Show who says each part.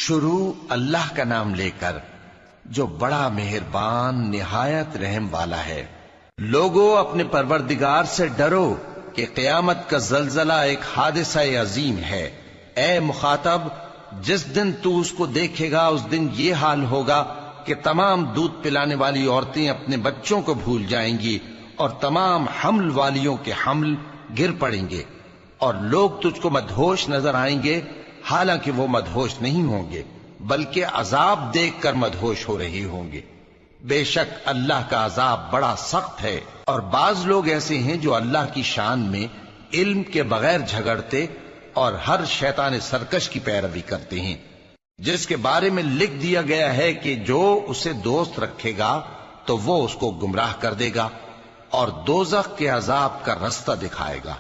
Speaker 1: شروع اللہ کا نام لے کر جو بڑا مہربان نہایت رحم والا ہے۔ لوگو اپنے پروردگار سے ڈرو کہ قیامت کا زلزلہ ایک حادثہ عظیم ہے۔ اے مخاطب، جس دن تو اس کو دیکھے گا اس دن یہ حال ہوگا کہ تمام دودھ پلانے والی عورتیں اپنے بچوں کو بھول جائیں گی اور تمام حمل والیوں کے حمل گر پڑیں گے، اور لوگ تجھ کو مدہوش نظر آئیں گے حالانکہ وہ مدہوش نہیں ہوں گے بلکہ عذاب دیکھ کر مدہوش ہو رہی ہوں گے۔ بے شک اللہ کا عذاب بڑا سخت ہے۔ اور بعض لوگ ایسے ہیں جو اللہ کی شان میں علم کے بغیر جھگڑتے اور ہر شیطان سرکش کی پیروی کرتے ہیں، جس کے بارے میں لکھ دیا گیا ہے کہ جو اسے دوست رکھے گا تو وہ اس کو گمراہ کر دے گا اور دوزخ کے عذاب کا رستہ دکھائے گا۔